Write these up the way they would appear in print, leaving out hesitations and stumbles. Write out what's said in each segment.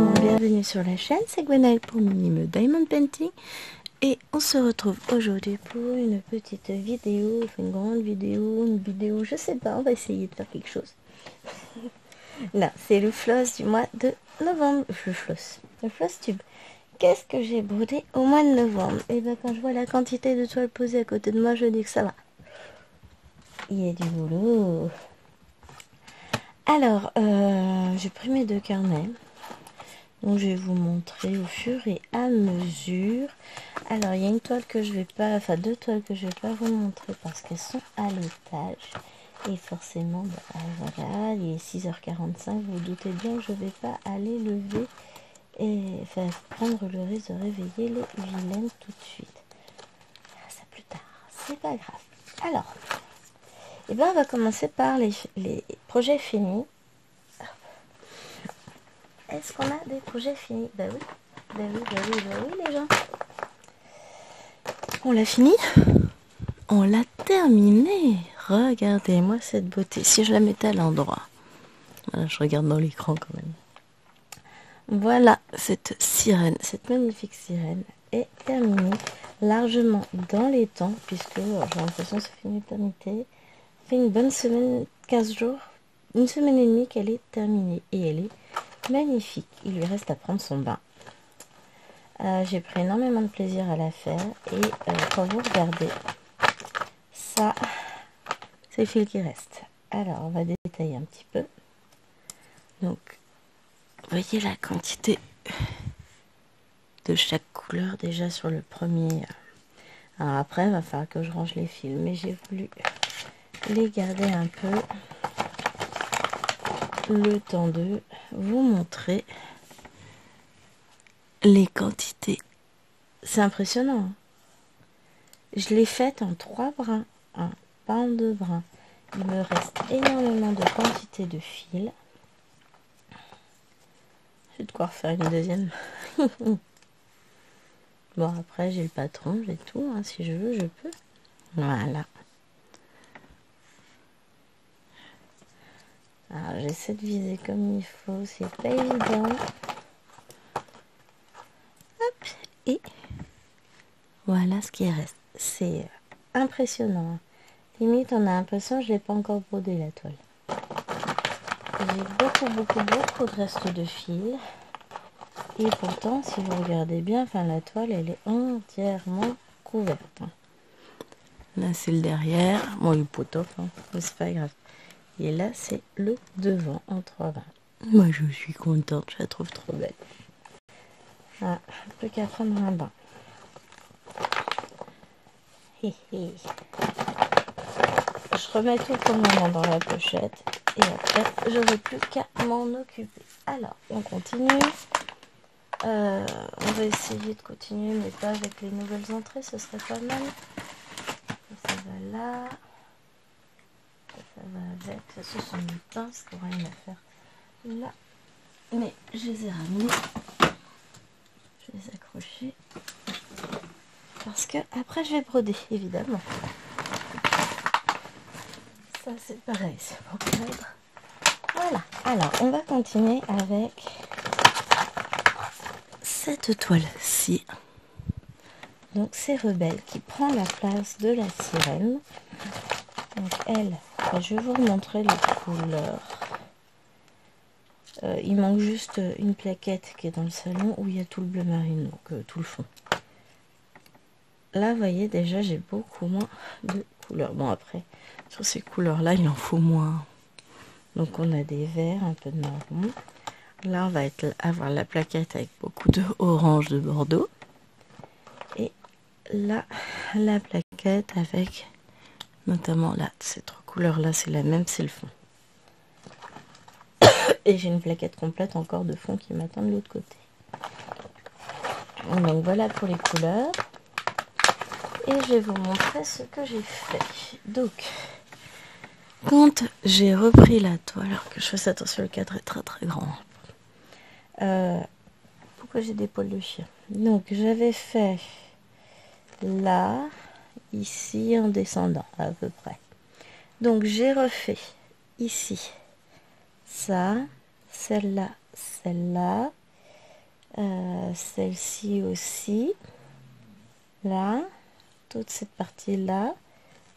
Bonjour, bienvenue sur la chaîne, c'est Gwenaëlle pour Minime Diamond Painting et on se retrouve aujourd'hui pour une petite vidéo, enfin une grande vidéo, je sais pas, on va essayer de faire quelque chose. Là, c'est le floss du mois de novembre, le floss tube. Qu'est-ce que j'ai brodé au mois de novembre? Et bien quand je vois la quantité de toile posée à côté de moi, je dis que ça va. Il y a du boulot. Alors, j'ai pris mes deux carnets. Donc je vais vous montrer au fur et à mesure. Alors il y a une toile que je vais pas, enfin deux toiles que je vais pas vous montrer parce qu'elles sont à l'étage. Et forcément, bah, voilà, il est 6h45, vous vous doutez bien que je vais pas aller lever et enfin, prendre le risque de réveiller les vilaines tout de suite. Ça plus tard, c'est pas grave. Alors, et ben on va commencer par les projets finis. Est-ce qu'on a des projets finis? Bah oui, bah oui, bah oui, bah oui les gens. On l'a fini? On l'a terminé. Regardez-moi cette beauté. Si je la mettais à l'endroit. Voilà, je regarde dans l'écran quand même. Voilà cette sirène, cette magnifique sirène est terminée largement dans les temps puisque j'ai l'impression que ça fait une éternité. Ça fait une bonne semaine, 15 jours, une semaine et demie qu'elle est terminée et elle est magnifique. Il lui reste à prendre son bain. J'ai pris énormément de plaisir à la faire et quand vous regardez ça, c'est le fil qui reste. Alors on va détailler un petit peu. Donc voyez la quantité de chaque couleur déjà sur le premier. Alors après il va falloir que je range les fils, mais j'ai voulu les garder un peu le temps de vous montrer les quantités. C'est impressionnant, hein. Je l'ai faite en 3 brins, pas en 2 brins. Il me reste énormément de quantité de fils. J'ai de quoi refaire une deuxième. Bon, après, j'ai le patron, j'ai tout. Hein, si je veux, je peux. Voilà. Alors, j'essaie de viser comme il faut. C'est pas évident. Hop. Et voilà ce qui reste. C'est impressionnant. Limite, on a l'impression que je l'ai pas encore brodé la toile. J'ai beaucoup de restes de fil. Et pourtant, si vous regardez bien, enfin la toile, elle est entièrement couverte. Là, c'est le derrière. Bon, il est pas top, hein, mais c'est pas grave. Et là, c'est le devant en 3 brins. Moi, je suis contente. Je la trouve trop belle. Ah, plus qu'à prendre un bain. Hé, hé. Je remets tout pour le moment dans la pochette. Et après, je n'aurai plus qu'à m'en occuper. Alors, on continue. On va essayer de continuer, mais pas avec les nouvelles entrées. Ce serait pas mal. Ça va là. Ça va avec. Ce sont mes pinces qui n'ont rien à faire là. Mais je les ai ramenées. Je vais les accrocher. Parce que après, je vais broder, évidemment. Ça, c'est pareil. C'est pour cadre. Voilà. Alors, on va continuer avec cette toile-ci. Donc, c'est Rebelle qui prend la place de la sirène. Donc, elle, je vais vous montrer les couleurs. Il manque juste une plaquette qui est dans le salon où il y a tout le bleu marine, donc tout le fond. Là, vous voyez, déjà, j'ai beaucoup moins de couleurs. Bon, après, sur ces couleurs-là, il en faut moins. Donc, on a des verts, un peu de marron. Là, on va avoir la plaquette avec beaucoup de orange de Bordeaux. Et là, la plaquette avec, notamment là, ces 3 couleurs-là, c'est la même, c'est le fond. Et j'ai une plaquette complète encore de fond qui m'attend de l'autre côté. Donc, voilà pour les couleurs. Et je vais vous montrer ce que j'ai fait. Donc, quand j'ai repris la toile, alors que je fasse attention, le cadre est très grand. Pourquoi j'ai des poils de chien? Donc, j'avais fait là, ici, en descendant, à peu près. Donc, j'ai refait ici, ça, celle-là, Celle-ci aussi. Là. Toute cette partie-là.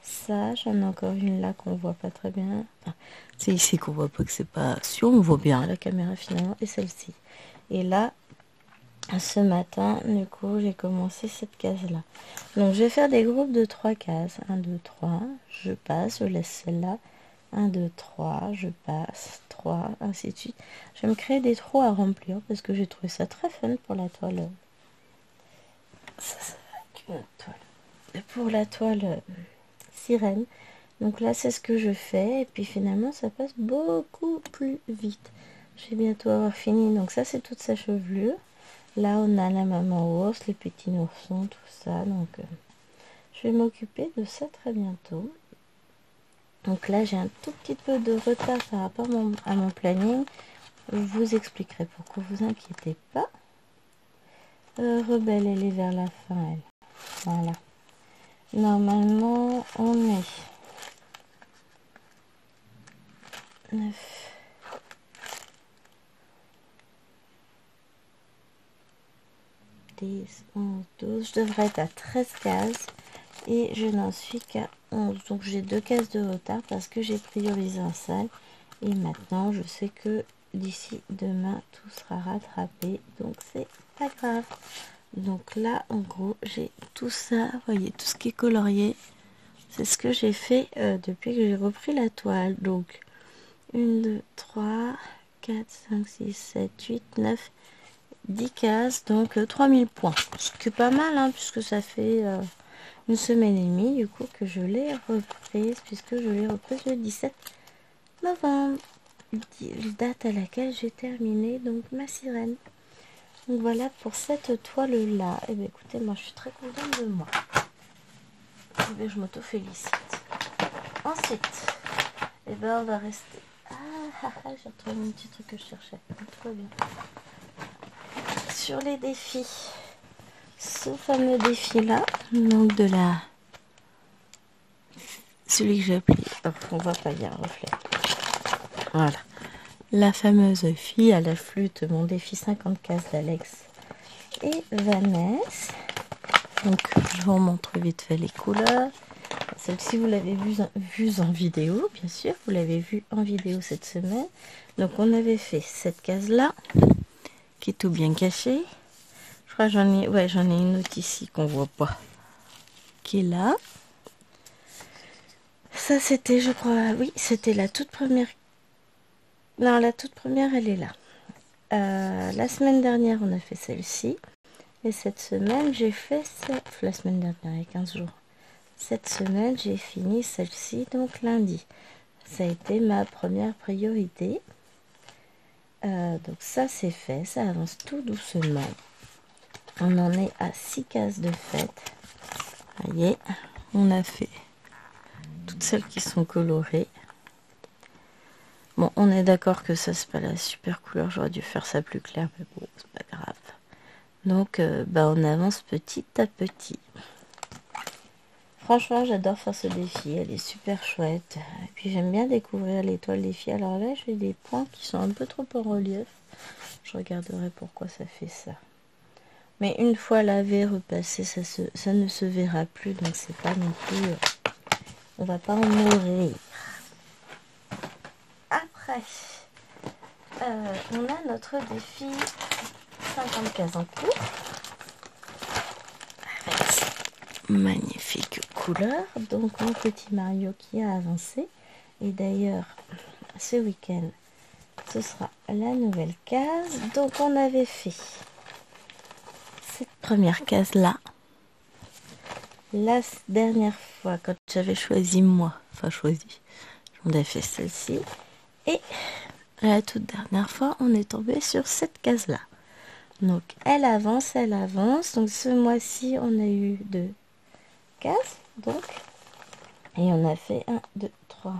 Ça, j'en ai encore une là qu'on voit pas très bien. Enfin, c'est ici qu'on voit pas que c'est pas... Si on voit bien à la caméra finalement. Et celle-ci. Et là, ce matin, du coup, j'ai commencé cette case-là. Donc, je vais faire des groupes de 3 cases. 1, 2, 3. Je passe, je laisse celle-là. 1, 2, 3, je passe, 3, ainsi de suite. Je vais me créer des trous à remplir parce que j'ai trouvé ça très fun pour la toile. Ça va être une toile. Pour la toile sirène. Donc là, c'est ce que je fais. Et puis finalement, ça passe beaucoup plus vite. Je vais bientôt avoir fini. Donc ça, c'est toute sa chevelure. Là, on a la maman ours, les petits oursons, tout ça. Donc, je vais m'occuper de ça très bientôt. Donc là, j'ai un tout petit peu de retard par rapport à mon planning. Je vous expliquerai pourquoi, vous inquiétez pas. Rebelle, elle est vers la fin, elle. Voilà. Normalement, on est 9. 10, 11, 12. Je devrais être à 13 cases. Et je n'en suis qu'à 11. Donc j'ai 2 cases de retard parce que j'ai priorisé un salle. Et maintenant, je sais que d'ici demain, tout sera rattrapé. Donc c'est pas grave. Donc là, en gros, j'ai tout ça. Vous voyez, tout ce qui est colorié. C'est ce que j'ai fait depuis que j'ai repris la toile. Donc 1, 2, 3, 4, 5, 6, 7, 8, 9, 10 cases. Donc 3000 points. Ce qui est pas mal, hein, puisque ça fait... une semaine et demie du coup que je l'ai reprise, puisque je l'ai reprise le 17 novembre, date à laquelle j'ai terminé donc ma sirène. Donc voilà pour cette toile là. Et bien écoutez, moi je suis très contente de moi. Et bien je m'auto-félicite. Ensuite, et ben on va rester. J'ai retrouvé mon petit truc que je cherchais. Tout va bien. Sur les défis. Ce fameux défi là, donc de la... Celui que j'ai appelé, on va pas y un reflet. Voilà. La fameuse fille à la flûte, mon défi 50 cases d'Alex et Vanessa. Donc je vous montre vite fait les couleurs. Celle-ci vous l'avez vue en vidéo, bien sûr. Vous l'avez vue en vidéo cette semaine. Donc on avait fait cette case-là, qui est tout bien cachée. Je crois que j'en ai une autre ici qu'on voit pas, qui est là. Ça c'était, je crois, oui, c'était la toute première. Non, la toute première, elle est là. La semaine dernière, on a fait celle-ci. Et cette semaine, j'ai fait la semaine dernière, il y a 15 jours. Cette semaine, j'ai fini celle-ci, donc lundi. Ça a été ma première priorité. Donc ça, c'est fait. Ça avance tout doucement. On en est à 6 cases de fête. Vous voyez, on a fait toutes celles qui sont colorées. Bon, on est d'accord que ça, c'est pas la super couleur. J'aurais dû faire ça plus clair, mais bon, c'est pas grave. Donc, on avance petit à petit. Franchement, j'adore faire ce défi. Elle est super chouette. Et puis, j'aime bien découvrir l'étoile des filles. Alors là, j'ai des points qui sont un peu trop en relief. Je regarderai pourquoi ça fait ça. Mais une fois lavé, repassé, ça ne se verra plus. Donc, c'est pas non plus... on va pas en mourir. Après, on a notre défi 50 cases en cours. Magnifique couleur. Donc mon petit Mario qui a avancé. Et d'ailleurs, ce week-end, ce sera la nouvelle case. Donc on avait fait cette première case là. La dernière fois, quand j'avais choisi moi, j'en ai fait celle-ci. Et la toute dernière fois, on est tombé sur cette case là. Donc elle avance. Donc ce mois-ci, on a eu 2 cases. Donc, et on a fait 1, 2, 3.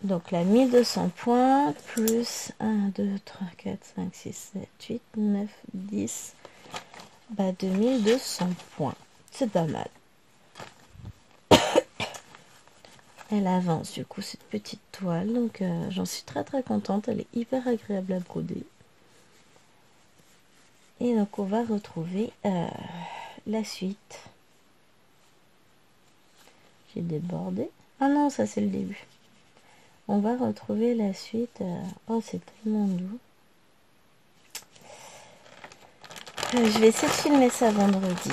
Donc là, 1200 points, plus 1, 2, 3, 4, 5, 6, 7, 8, 9, 10. 2200 points. C'est pas mal. Elle avance du coup cette petite toile. Donc j'en suis très très contente. Elle est hyper agréable à broder. Et donc on va retrouver la suite. J'ai débordé. Ah non, ça c'est le début. On va retrouver la suite. Oh, c'est tellement doux. Je vais essayer de filmer ça vendredi.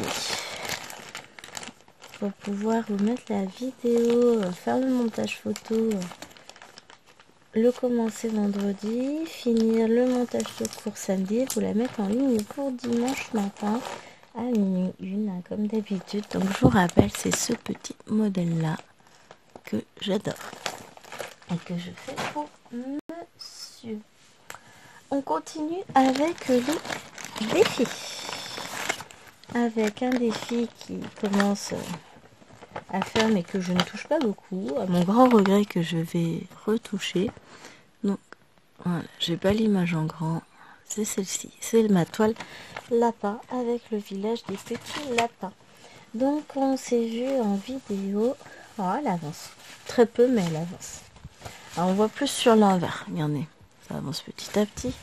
Pour pouvoir vous mettre la vidéo, faire le montage photo, le commencer vendredi, finir le montage de cours samedi et vous la mettre en ligne pour dimanche matin à minuit 1 comme d'habitude. Donc je vous rappelle, c'est ce petit modèle là que j'adore et que je fais pour monsieur. On continue avec les défis, avec un défi qui commence à faire mais que je ne touche pas beaucoup, à mon grand regret, que je vais retoucher. Donc voilà, j'ai pas l'image en grand, c'est celle-ci, c'est ma toile lapin avec le village des petits lapins. Donc on s'est vu en vidéo. Oh, elle avance très peu, mais elle avance. Alors, on voit plus sur l'envers, regardez, ça avance petit à petit.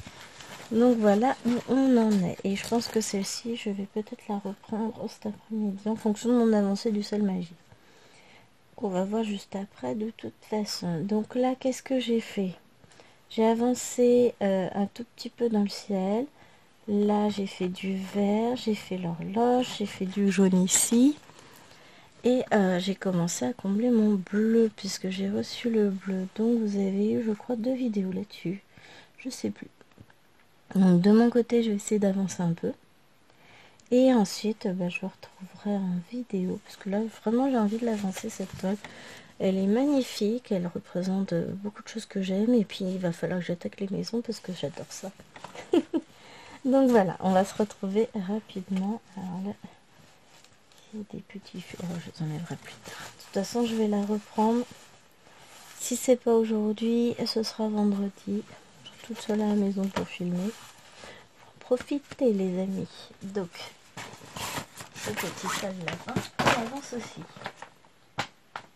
Donc voilà où on en est. Et je pense que celle-ci, je vais peut-être la reprendre cet après-midi en fonction de mon avancée du sol magie. On va voir juste après de toute façon. Donc là, qu'est-ce que j'ai fait? J'ai avancé un tout petit peu dans le ciel. Là, j'ai fait du vert, j'ai fait l'horloge, j'ai fait du jaune ici. Et j'ai commencé à combler mon bleu, puisque j'ai reçu le bleu. Donc vous avez eu, je crois, 2 vidéos là-dessus. Je sais plus. Donc de mon côté, je vais essayer d'avancer un peu. Et ensuite, je retrouverai en vidéo, parce que là, vraiment, j'ai envie de l'avancer, cette toile. Elle est magnifique, elle représente beaucoup de choses que j'aime. Et puis, il va falloir que j'attaque les maisons, parce que j'adore ça. Donc voilà, on va se retrouver rapidement. Alors là, il y a des petits feux. Alors, je les enlèverai plus tard. De toute façon, je vais la reprendre. Si c'est pas aujourd'hui, ce sera vendredi. Je suis toute seule à la maison pour filmer. Profitez, les amis. Donc, ce petit sale lapin, on avance aussi.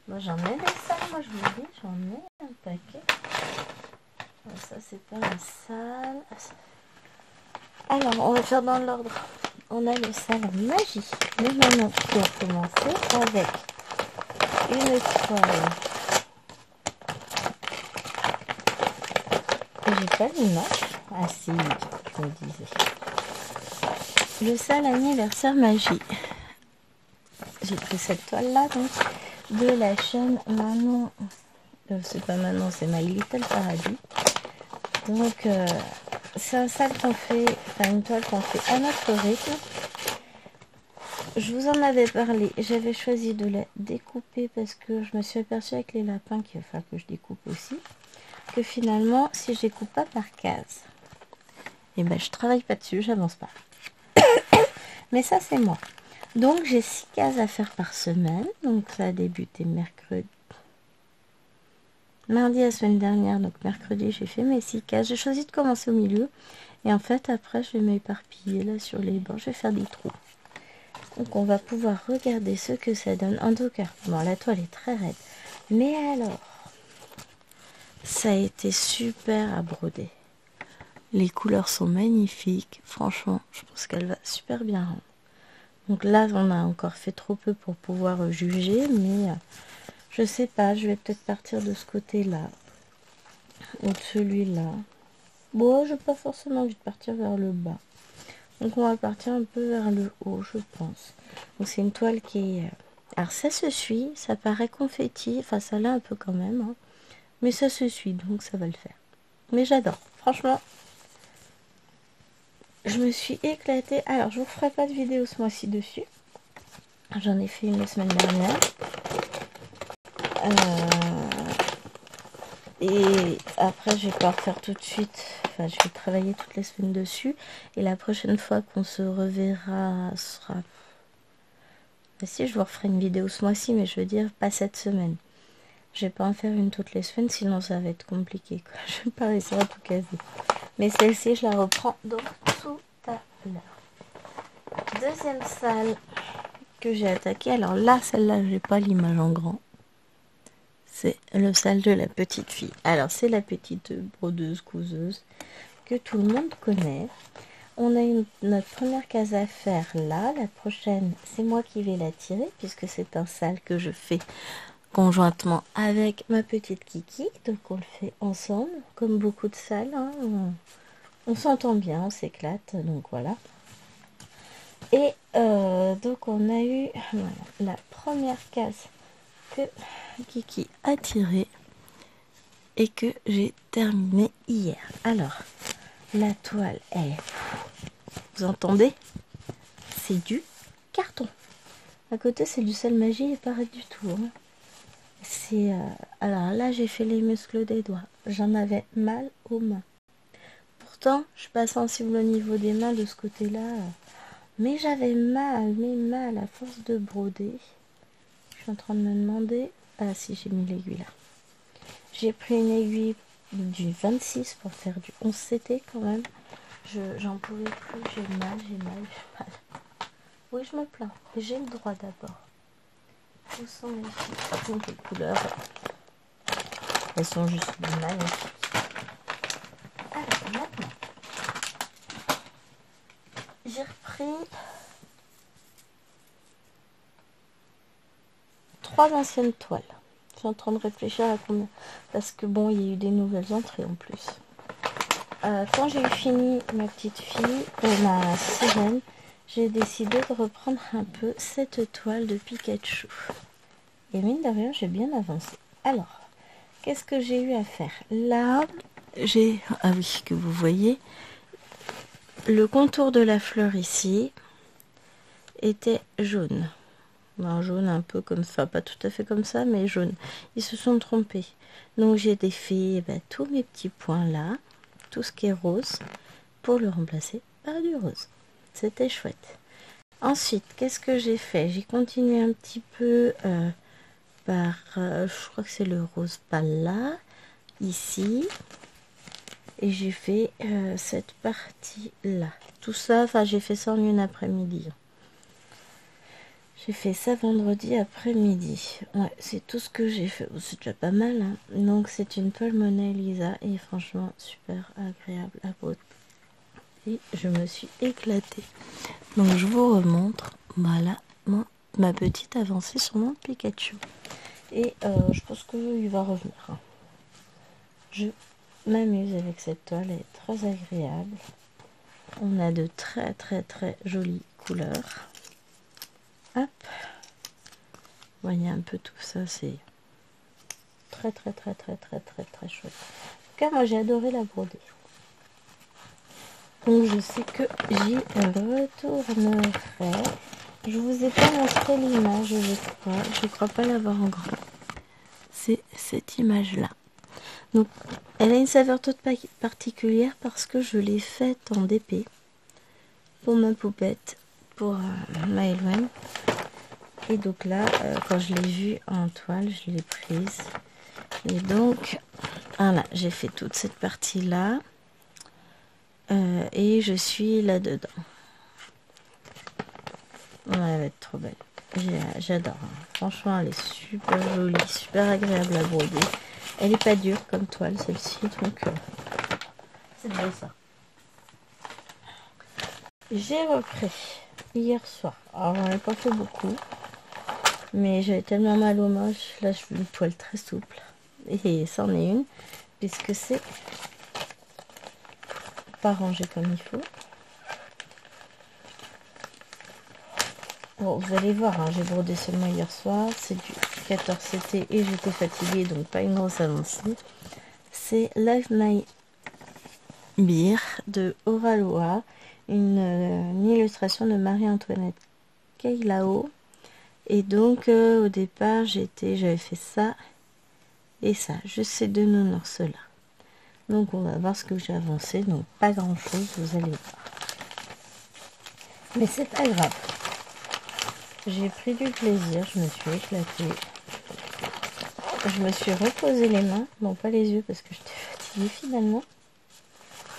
Moi, j'en ai des salles, moi je vous le dis, j'en ai un paquet. Alors, ça, c'est pas un sale. Alors, on va faire dans l'ordre. On a le sale magie. Mais maintenant, on va commencer avec une toile. J'ai pas l'image. Ah si, je me disais. Le sale anniversaire magie. J'ai pris cette toile là donc de la chaîne Manon. C'est pas Manon, c'est My Little Paradis. Donc c'est un sale qu'on fait, enfin une toile qu'on fait à notre rythme. Je vous en avais parlé, j'avais choisi de la découper parce que je me suis aperçue avec les lapins qu'il va falloir que je découpe aussi. Que finalement, si je découpe pas par case, et je travaille pas dessus, j'avance pas. Mais ça c'est moi. Donc j'ai 6 cases à faire par semaine. Donc ça a débuté mercredi. Mardi la semaine dernière, donc mercredi j'ai fait mes 6 cases. J'ai choisi de commencer au milieu. Et en fait après je vais m'éparpiller là sur les bords. Je vais faire des trous. Donc on va pouvoir regarder ce que ça donne. En tout cas, bon la toile est très raide. Mais alors, ça a été super à broder. Les couleurs sont magnifiques. Franchement, je pense qu'elle va super bien rendre. Donc là, on a encore fait trop peu pour pouvoir juger, mais je sais pas, je vais peut-être partir de ce côté-là, ou de celui-là. Bon, j'ai pas forcément envie de partir vers le bas. Donc on va partir un peu vers le haut, je pense. Donc c'est une toile qui est... Alors ça se suit, ça paraît confetti, enfin ça l'est un peu quand même, hein. Mais ça se suit, donc ça va le faire. Mais j'adore, franchement. Je me suis éclatée. Alors je vous ferai pas de vidéo ce mois-ci dessus. J'en ai fait une la semaine dernière. Et après, je vais pas refaire tout de suite. Enfin, je vais travailler toutes les semaines dessus. Et la prochaine fois qu'on se reverra sera... Si, je vous referai une vidéo ce mois-ci, mais je veux dire pas cette semaine. Je vais pas en faire une toutes les semaines, sinon ça va être compliqué, quoi. Je vais pas réussir à tout caser. Mais celle-ci, je la reprends donc tout à l'heure. Deuxième salle que j'ai attaquée. Alors là, celle-là, j'ai pas l'image en grand. C'est le sale de la petite fille. Alors, c'est la petite brodeuse, couseuse que tout le monde connaît. On a notre première case à faire là. La prochaine, c'est moi qui vais la tirer puisque c'est un sale que je fais conjointement avec ma petite Kiki. Donc on le fait ensemble, comme beaucoup de salles. Hein. On s'entend bien, on s'éclate. Donc voilà. Et donc on a eu voilà, la première case que Kiki a tirée et que j'ai terminée hier. Alors, la toile est... Vous entendez? C'est du carton. À côté, c'est du sel magie et pareil du tout. Hein. C'est alors là, j'ai fait les muscles des doigts. J'en avais mal aux mains. Pourtant, je suis pas sensible au niveau des mains de ce côté-là. Mais j'avais mal, mais mal à force de broder. Je suis en train de me demander... Ah si, j'ai mis l'aiguille là. J'ai pris une aiguille du 26 pour faire du 11 CT quand même. J'en pouvais plus, j'ai mal, j'ai mal, j'ai mal. Oui, je me plains. Et j'ai le droit d'abord. Où sont les filles? Donc les couleurs, elles sont juste magnifiques. Alors maintenant, j'ai repris 3 anciennes toiles. Je suis en train de réfléchir à combien. Parce que bon, il y a eu des nouvelles entrées en plus. Quand j'ai eu fini ma petite fille, ma sirène, j'ai décidé de reprendre un peu cette toile de Pikachu. Et mine de rien, j'ai bien avancé. Alors, qu'est-ce que j'ai eu à faire? Là, j'ai... Ah oui, que vous voyez, le contour de la fleur ici était jaune. Un jaune un peu comme ça, pas tout à fait comme ça, mais jaune. Ils se sont trompés. Donc j'ai défait tous mes petits points là, tout ce qui est rose, pour le remplacer par du rose. C'était chouette. Ensuite, qu'est-ce que j'ai fait? J'ai continué un petit peu par, je crois que c'est le rose pâle là, ici. Et j'ai fait cette partie là. Tout ça, enfin j'ai fait ça en une après-midi. J'ai fait ça vendredi après-midi. Ouais, c'est tout ce que j'ai fait. C'est déjà pas mal. Hein. Donc c'est une toile Mona Lisa et franchement super agréable à broder. Et je me suis éclatée. Donc je vous remontre, voilà, ma petite avancée sur mon Pikachu. Et je pense qu'il va revenir. Hein. Je m'amuse avec cette toile, elle est très agréable. On a de très très très jolies couleurs. Hop. Voyez un peu tout ça, c'est très très très très très très très chouette. En tout cas, moi j'ai adoré la broder. Donc je sais que j'y retournerai. Je vous ai pas montré l'image, je crois pas l'avoir en grand. C'est cette image-là. Donc, elle a une saveur toute particulière parce que je l'ai faite en DP pour ma poupette, pour Maëlwen. Et donc là, quand je l'ai vue en toile, je l'ai prise. Et donc, voilà, j'ai fait toute cette partie-là. Et je suis là-dedans. Ouais, elle va être trop belle. J'adore. Hein. Franchement, elle est super jolie, super agréable à broder. Elle n'est pas dure comme toile, celle-ci. Donc, c'est beau ça. J'ai repris hier soir. Alors, j'en ai pas fait beaucoup. Mais j'avais tellement mal aux mains. Là, je veux une toile très souple. Et c'en est une. Puisque c'est pas rangé comme il faut. Bon, vous allez voir, hein, j'ai brodé seulement hier soir. C'est du 14 CT et j'étais fatiguée, donc pas une grosse avancée. C'est Live My Beer de Oraloa, une illustration de Marie-Antoinette Keilao. Et donc, au départ, j'avais fait ça et ça, juste ces deux nounours-là. Donc, on va voir ce que j'ai avancé. Donc, pas grand-chose, vous allez voir. Mais c'est pas grave. J'ai pris du plaisir, je me suis éclatée. Je me suis reposé les mains, non pas les yeux parce que j'étais fatiguée finalement.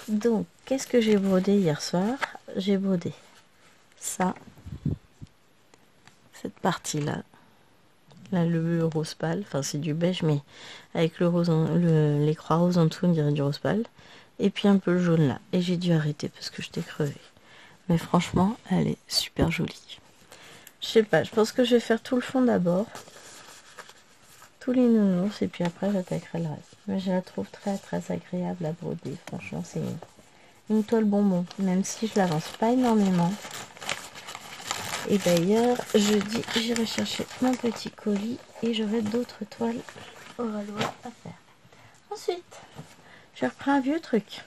Donc, qu'est-ce que j'ai brodé hier soir? J'ai brodé ça, cette partie-là. Là, le rose pâle, enfin c'est du beige, mais avec le rose, les croix roses en dessous, on dirait du rose pâle. et puis un peu le jaune là. Et j'ai dû arrêter parce que j'étais crevée. Mais franchement, elle est super jolie. Je sais pas, je pense que je vais faire tout le fond d'abord. Tous les nounours, et puis après j'attaquerai le reste. Mais je la trouve très très agréable à broder. Franchement, c'est une toile bonbon, même si je l'avance pas énormément. Et d'ailleurs, jeudi, j'irai chercher mon petit colis et j'aurai d'autres toiles au Valois à faire. Ensuite, j'ai repris un vieux truc.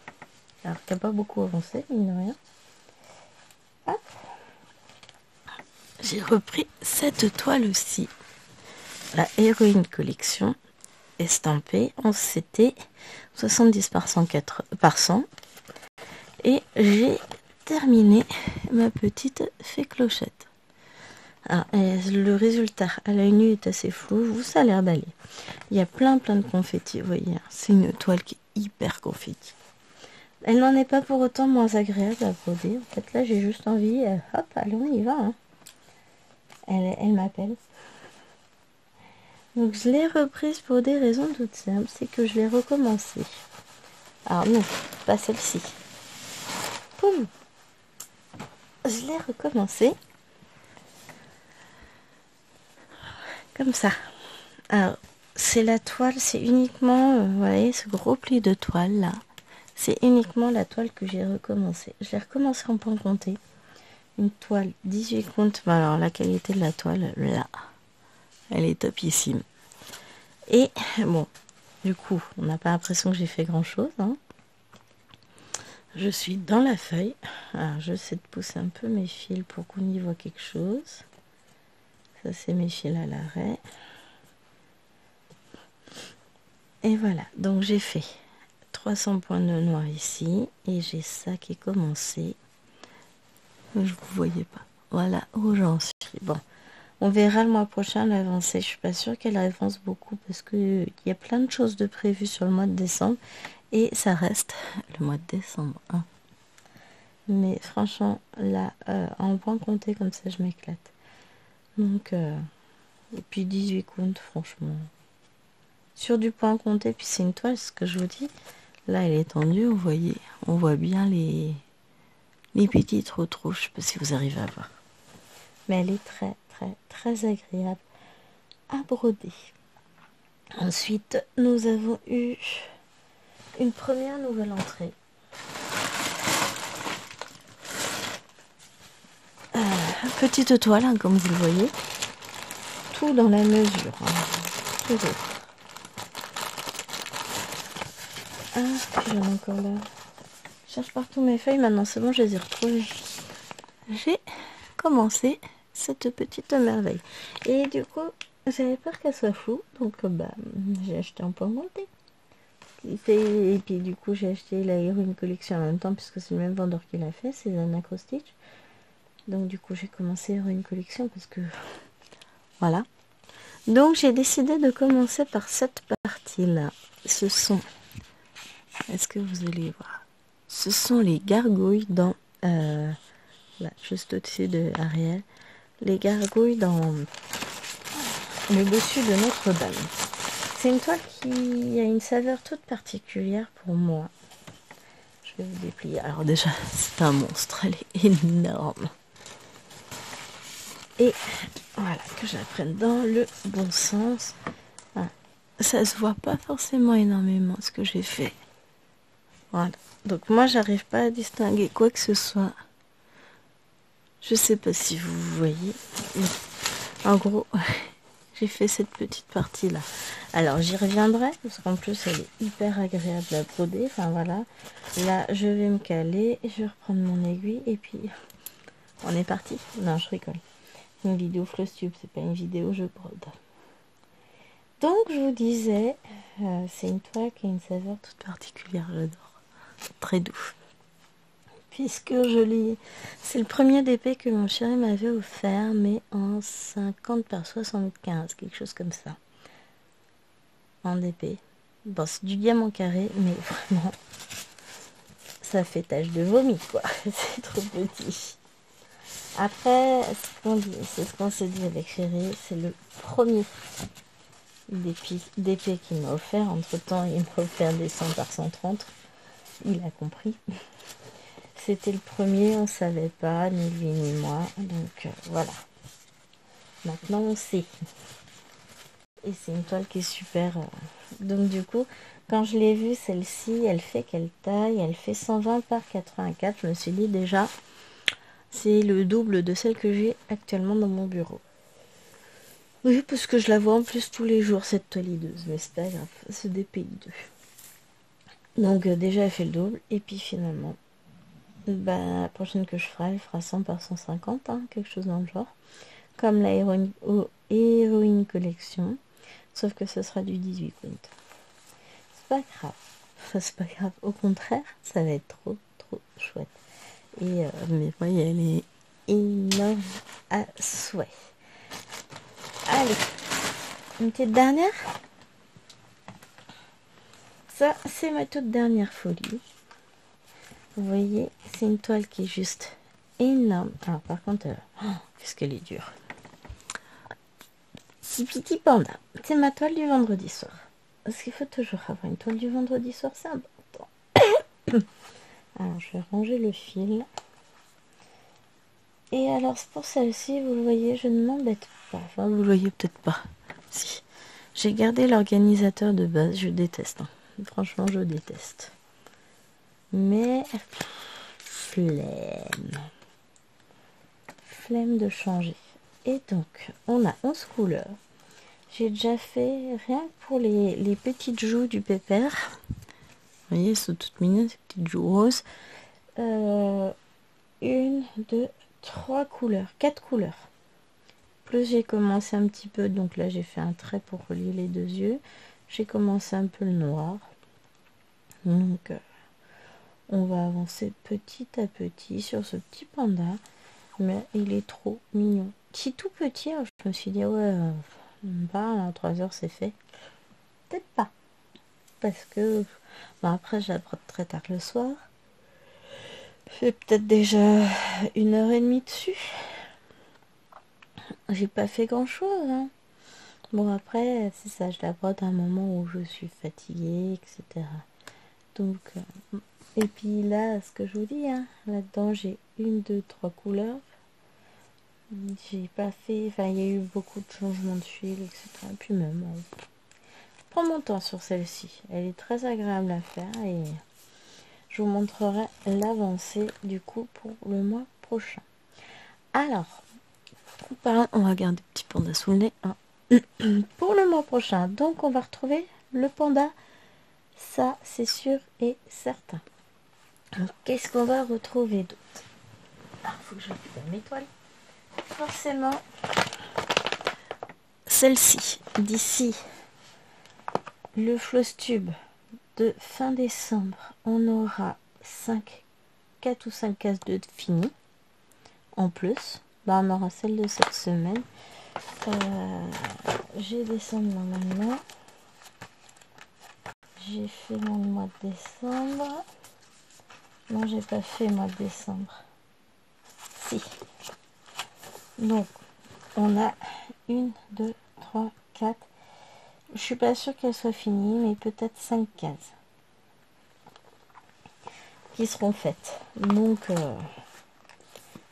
Alors, qui n'a pas beaucoup avancé, mine de rien. Hop. J'ai repris cette toile aussi. La Héroïne Collection, estampée en CT, 70 par 100. Et j'ai terminé ma petite fée clochette. Alors, le résultat à l'œil nu est assez flou, vous ça a l'air d'aller. Il y a plein de confettis, vous voyez, c'est une toile qui est hyper confetti. Elle n'en est pas pour autant moins agréable à broder. En fait, là, j'ai juste envie, hop, allez, on y va. Hein. Elle m'appelle. Donc, je l'ai reprise pour des raisons toutes simples, c'est que je l'ai recommencée. Alors non, pas celle-ci. Poum. Je l'ai recommencée. Comme ça. Alors, c'est la toile, c'est uniquement, vous voyez, ce gros pli de toile là. C'est uniquement la toile que j'ai recommencé. Je l'ai recommencé en point compté. Une toile 18 comptes. Bon, alors, la qualité de la toile, là, elle est topissime. Et, bon, du coup, on n'a pas l'impression que j'ai fait grand-chose. Hein. Je suis dans la feuille. Alors, j'essaie de pousser un peu mes fils pour qu'on y voit quelque chose. Ça, c'est mes fils à l'arrêt. Et voilà, donc j'ai fait 300 points de noir ici. Et j'ai ça qui est commencé. Je vous voyais pas. Voilà où j'en suis. Bon, on verra le mois prochain l'avancée. Je suis pas sûre qu'elle avance beaucoup parce que il y a plein de choses de prévues sur le mois de décembre. Et ça reste le mois de décembre. Hein. Mais franchement, là, en point compté comme ça, je m'éclate. Donc, et puis 18 comptes, franchement. Sur du point compté, puis c'est une toile, ce que je vous dis. Là, elle est tendue, vous voyez. On voit bien les petites retrouches. Je sais pas si vous arrivez à voir. Mais elle est très, très, très agréable à broder. Ensuite, nous avons eu une première nouvelle entrée. Petite toile, hein, comme vous le voyez. Tout dans la mesure. Hein. Toujours. Ah, j'en ai encore là. Je cherche partout mes feuilles. Maintenant, c'est bon, je les ai retrouvées. J'ai commencé cette petite merveille. Et du coup, j'avais peur qu'elle soit floue. Donc, j'ai acheté un point monté. Et puis, du coup, j'ai acheté la Héroïne Collection en même temps, puisque c'est le même vendeur qui l'a fait. C'est un acrostitch. Donc, du coup, j'ai commencé Héroïne Collection parce que... Voilà. Donc, j'ai décidé de commencer par cette partie-là. Ce sont... Est-ce que vous allez voir? Ce sont les gargouilles dans... là, juste au-dessus de Ariel. Les gargouilles dans le dessus de Notre-Dame. C'est une toile qui a une saveur toute particulière pour moi. Je vais vous déplier. Alors déjà, c'est un monstre. Elle est énorme. Et voilà, que je la prenne dans le bon sens. Voilà. Ça se voit pas forcément énormément ce que j'ai fait. Voilà. Donc moi, j'arrive pas à distinguer quoi que ce soit. Je sais pas si vous voyez. En gros, j'ai fait cette petite partie là. Alors j'y reviendrai parce qu'en plus elle est hyper agréable à broder. Enfin voilà. Là je vais me caler, je vais reprendre mon aiguille et puis on est parti. Non, je rigole. Une vidéo floss tube, c'est pas une vidéo je brode. Donc je vous disais, c'est une toile qui a une saveur toute particulière, j'adore. Très doux. Puisque c'est le premier DP que mon chéri m'avait offert, mais en 50 par 75, quelque chose comme ça. En DP. Bon, c'est du diamant carré, mais vraiment, ça fait tache de vomi, quoi. C'est trop petit. Après, c'est ce qu'on s'est dit avec chéri, c'est le premier DP qu'il m'a offert. Entre temps, il m'a offert des 100 par 130. il a compris. C'était le premier, on savait pas, ni lui ni moi. Donc voilà. Maintenant on sait. Et c'est une toile qui est super. Donc du coup, quand je l'ai vue, celle-ci, elle fait quelle taille? Elle fait 120 par 84. Je me suis dit déjà, c'est le double de celle que j'ai actuellement dans mon bureau. Oui, parce que je la vois en plus tous les jours, cette toileuse. Mais c'est pas grave, c'est des pays2. Donc déjà, elle fait le double. Et puis finalement, la prochaine que je ferai, elle fera 100 par 150, hein, quelque chose dans le genre. Comme la Heroine Collection. Sauf que ce sera du 18 count. C'est pas grave. Enfin, c'est pas grave. Au contraire, ça va être trop, trop chouette. Et mais voyez, elle est énorme à souhait. Allez, une petite dernière. Ça, c'est ma toute dernière folie. Vous voyez, c'est une toile qui est juste énorme. Alors, par contre, qu'est-ce qu'elle est dure. Petit Panda. C'est ma toile du vendredi soir. Parce qu'il faut toujours avoir une toile du vendredi soir, c'est important. Alors, je vais ranger le fil. Et alors, pour celle-ci, vous le voyez, je ne m'embête pas. Enfin, vous le voyez peut-être pas. Si. J'ai gardé l'organisateur de base. Je déteste. Hein. Franchement, je déteste. Mais, flemme. Flemme de changer. Et donc, on a 11 couleurs. J'ai déjà fait, rien que pour les petites joues du pépère. Vous voyez, elles sont toutes mignonnes, ces petites joues roses. 1, 2, 3 couleurs, 4 couleurs. Plus j'ai commencé un petit peu, donc là j'ai fait un trait pour relier les deux yeux. J'ai commencé un peu le noir. Donc on va avancer petit à petit sur ce petit panda. Mais il est trop mignon. Si tout petit, hein, je me suis dit ouais, en 3 heures c'est fait. Peut-être pas. Parce que après je la brode très tard le soir. J'ai peut-être déjà 1h30 dessus. J'ai pas fait grand chose, hein. Bon après c'est ça, je la brode à un moment où je suis fatiguée, etc. Donc et puis là, ce que je vous dis, hein, là-dedans j'ai 1, 2, 3 couleurs. J'ai pas fait, enfin il y a eu beaucoup de changements de fil, etc. Et puis même, je prends mon temps sur celle-ci. Elle est très agréable à faire et je vous montrerai l'avancée du coup pour le mois prochain. Alors, on va garder le petit panda sous le nez. Hein. Pour le mois prochain, donc on va retrouver le panda. Ça, c'est sûr et certain. Qu'est-ce qu'on va retrouver d'autre? Il faut que je récupère mes toiles. Forcément, celle-ci, d'ici le floss tube de fin décembre, on aura 4 ou 5 cases de fini. En plus, on aura celle de cette semaine. J'ai décembre normalement. J'ai fait mon mois de décembre. Non, j'ai pas fait mois de décembre. Si. Donc, on a 1, 2, 3, 4. Je suis pas sûre qu'elle soit finie, mais peut-être 5 cases qui seront faites. Donc,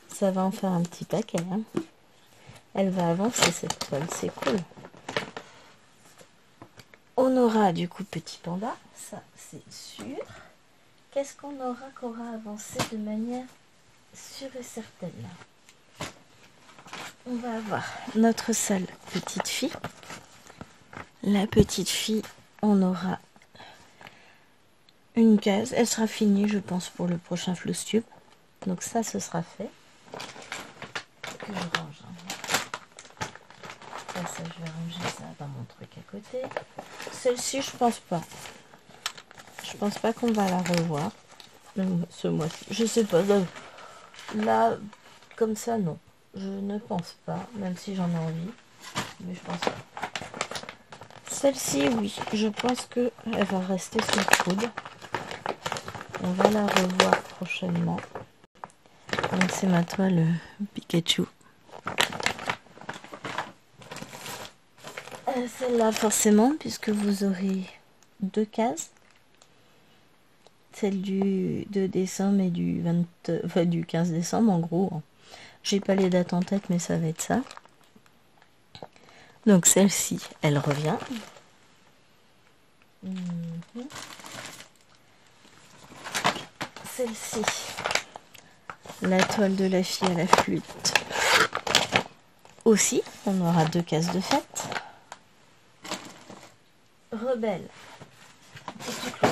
ça va en faire un petit paquet. Hein. Elle va avancer cette toile, c'est cool. On aura du coup petit panda, ça c'est sûr. Qu'est-ce qu'on aura avancé de manière sûre et certaine? On va avoir notre seule petite fille. La petite fille, on aura une case. Elle sera finie, je pense, pour le prochain floss tube. Donc ça, ce sera fait. Que je range. Ça, je vais ranger ça dans mon truc à côté. Celle-ci, je pense pas. Je pense pas qu'on va la revoir ce mois-ci. Je sais pas. Là, comme ça, non. Je ne pense pas, même si j'en ai envie. Mais je pense pas. Celle-ci, oui. Je pense que elle va rester sous le coude. On va la revoir prochainement. Donc c'est ma toile Pikachu. Celle-là forcément, puisque vous aurez 2 cases. celle de décembre et du 15 décembre en gros. J'ai pas les dates en tête, mais ça va être ça. Donc celle-ci, elle revient. Celle-ci, la toile de la fille à la flûte. Aussi, on aura 2 cases de fête. Rebelle. Petit clou.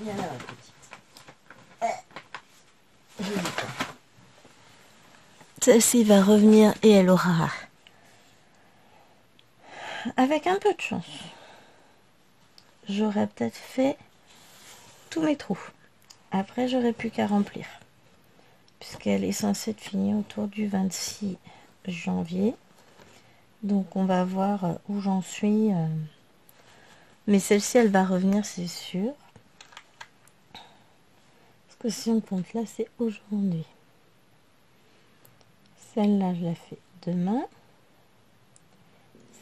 Il y en a une petite. Joli. Celle-ci va revenir et elle aura, avec un peu de chance, j'aurais peut-être fait tous mes trous. Après, j'aurais plus qu'à remplir. Puisqu'elle est censée être finie autour du 26 janvier. Donc, on va voir où j'en suis. Mais celle-ci, elle va revenir, c'est sûr. Parce que si on compte là, c'est aujourd'hui. Celle-là, je la fais demain.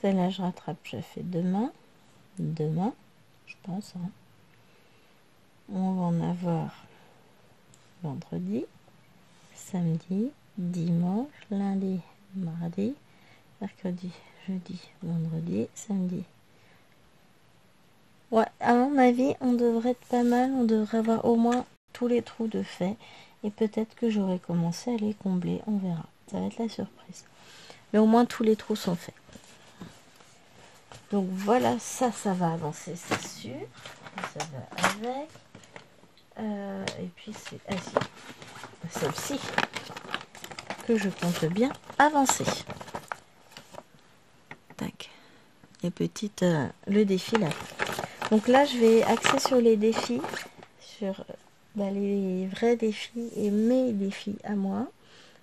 Celle-là, je rattrape, je la fais demain. Demain, je pense. On va en avoir vendredi, samedi, dimanche, lundi, mardi, mercredi, jeudi, vendredi, samedi. Ouais, à mon avis, on devrait être pas mal. On devrait avoir au moins tous les trous de fait. Et peut-être que j'aurai commencé à les combler. On verra. Ça va être la surprise. Mais au moins tous les trous sont faits. Donc voilà, ça va avancer, c'est sûr. Ça va avec. Et puis c'est celle-ci que je compte bien avancer. Tac. Et petite le défi là. Donc là je vais axer sur les défis, sur les vrais défis et mes défis à moi,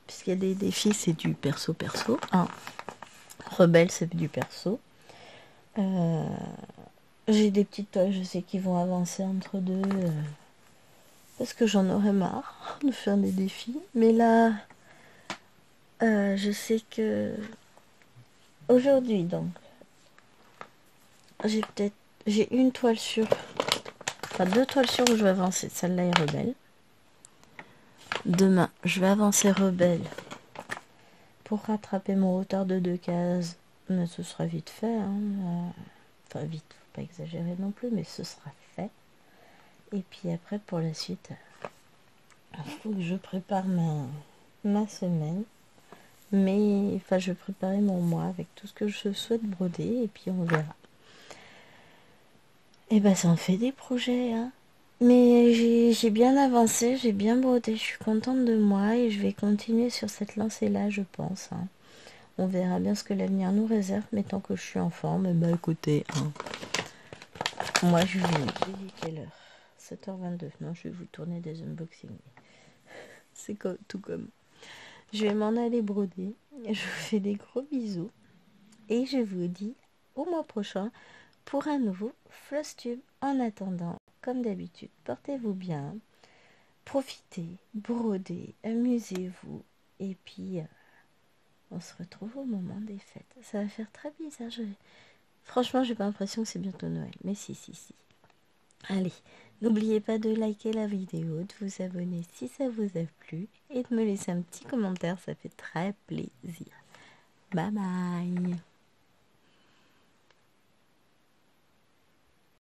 puisqu'il y a des défis, c'est du perso. Rebelle, c'est du perso. J'ai des petites toiles, je sais, qui vont avancer entre deux. Parce que j'en aurais marre de faire des défis. Mais là, je sais que aujourd'hui, donc, j'ai une toile sur, enfin 2 toiles sur où je vais avancer. Celle-là est rebelle. Demain, je vais avancer rebelle pour rattraper mon retard de 2 cases. Mais ce sera vite fait. Enfin, vite, faut pas exagérer non plus, mais ce sera fait. Et puis après, pour la suite, il faut que je prépare ma semaine. Mais enfin, je vais préparer mon mois avec tout ce que je souhaite broder et puis on verra. Et ben, ça en fait des projets, hein. Mais j'ai bien avancé, j'ai bien brodé, je suis contente de moi et je vais continuer sur cette lancée-là, je pense. On verra bien ce que l'avenir nous réserve, mais tant que je suis en forme, bah écoutez, moi je vais... Quelle heure? 7h22. Non, je vais vous tourner des unboxings. C'est tout comme. Je vais m'en aller broder. Je vous fais des gros bisous. Et je vous dis au mois prochain pour un nouveau Flosstube. En attendant, comme d'habitude, portez-vous bien. Profitez, brodez, amusez-vous. Et puis, on se retrouve au moment des fêtes. Ça va faire très bizarre. Franchement, j'ai pas l'impression que c'est bientôt Noël. Mais si. Allez, n'oubliez pas de liker la vidéo, de vous abonner si ça vous a plu et de me laisser un petit commentaire, ça fait très plaisir. Bye bye.